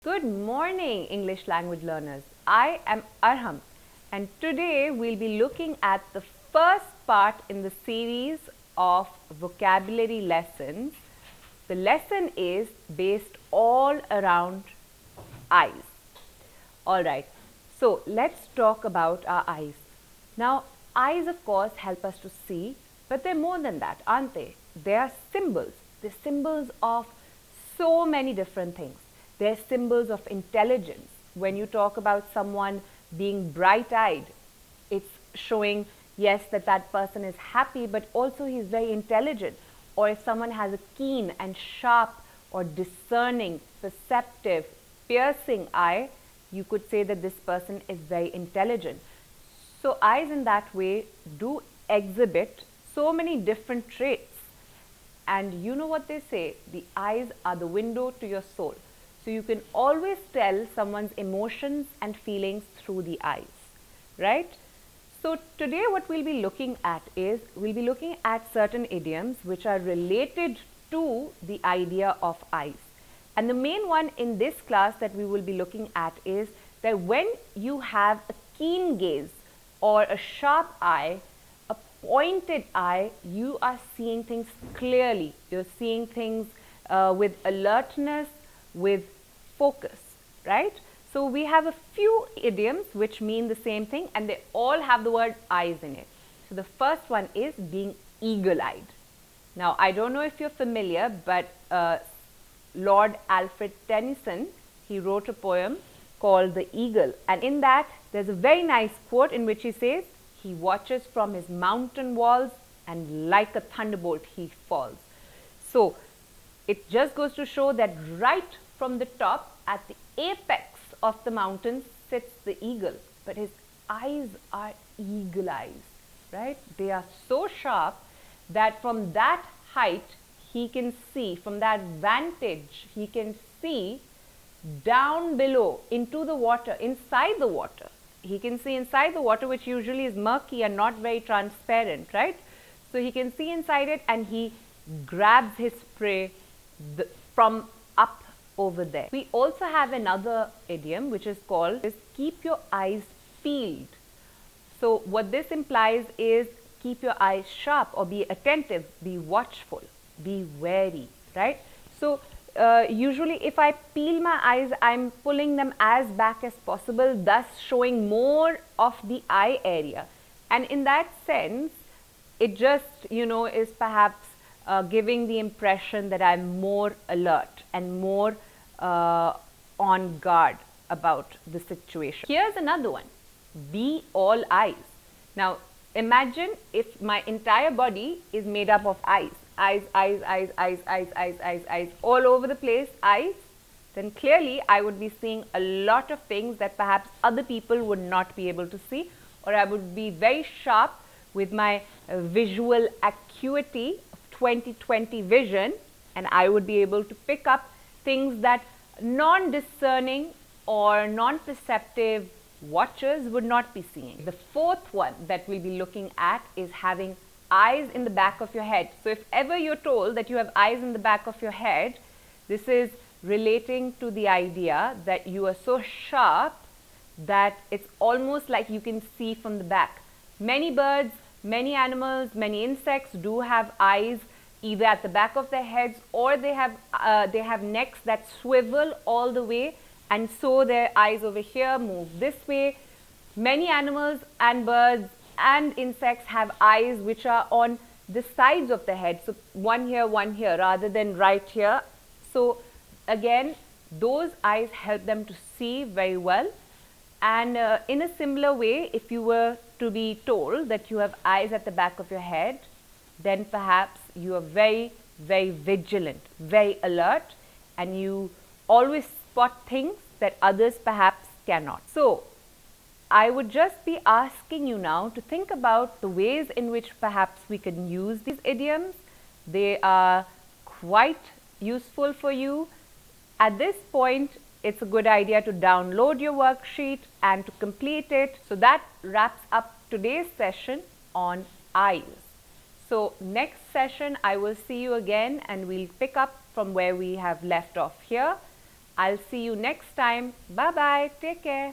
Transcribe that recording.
Good morning, English language learners. I am Arham, and today we'll be looking at the first part in the series of vocabulary lessons. The lesson is based all around eyes. Alright, so let's talk about our eyes. Now, eyes of course help us to see, but they're more than that, aren't they? They are symbols. They're symbols of so many different things. They're symbols of intelligence. When you talk about someone being bright-eyed, it's showing, yes, that person is happy, but also he's very intelligent. Or if someone has a keen and sharp or discerning, perceptive, piercing eye, you could say that this person is very intelligent. So eyes in that way do exhibit so many different traits. And you know what they say, the eyes are the window to your soul. So you can always tell someone's emotions and feelings through the eyes, right? So today what we'll be looking at is, we'll be looking at certain idioms which are related to the idea of eyes. And the main one in this class that we will be looking at is that when you have a keen gaze or a sharp eye, a pointed eye, you are seeing things clearly. You're seeing things with alertness, with focus, right? So we have a few idioms which mean the same thing, and they all have the word eyes in it. So the first one is being eagle-eyed. Now, I don't know if you're familiar, but Lord Alfred Tennyson, he wrote a poem called The Eagle, and in that there's a very nice quote in which he says, "He watches from his mountain walls and like a thunderbolt he falls." So it just goes to show that right from the top, at the apex of the mountain, sits the eagle, but his eyes are eagle eyes, right? They are so sharp that from that height he can see, from that vantage, he can see down below into the water, inside the water. He can see inside the water, which usually is murky and not very transparent, right? So he can see inside it, and he grabs his prey from up over there. We also have another idiom which is called keep your eyes peeled. So what this implies is keep your eyes sharp, or be attentive, be watchful, be wary, right? So usually if I peel my eyes, I'm pulling them as back as possible, thus showing more of the eye area. And in that sense, it just, is perhaps giving the impression that I'm more alert and more on guard about the situation. Here's another one, be all eyes. Now, imagine if my entire body is made up of eyes. Eyes, eyes, eyes, eyes, eyes, eyes, eyes, eyes, all over the place, eyes. Then clearly I would be seeing a lot of things that perhaps other people would not be able to see, or I would be very sharp with my visual acuity of 20/20 vision, and I would be able to pick up things that non-discerning or non-perceptive watchers would not be seeing. The fourth one that we'll be looking at is having eyes in the back of your head. So if ever you're told that you have eyes in the back of your head, this is relating to the idea that you are so sharp that it's almost like you can see from the back. Many birds, many animals, many insects do have eyes either at the back of their heads, or they have necks that swivel all the way, and so their eyes over here move this way. Many animals and birds and insects have eyes which are on the sides of the head, so one here, rather than right here. So again, those eyes help them to see very well. And in a similar way, if you were to be told that you have eyes at the back of your head, then perhaps you are very, very vigilant, very alert, and you always spot things that others perhaps cannot. So I would just be asking you now to think about the ways in which perhaps we can use these idioms. They are quite useful for you. At this point, it's a good idea to download your worksheet and to complete it. So that wraps up today's session on eyes. So next session I will see you again, and we'll pick up from where we have left off here. I'll see you next time. Bye bye. Take care.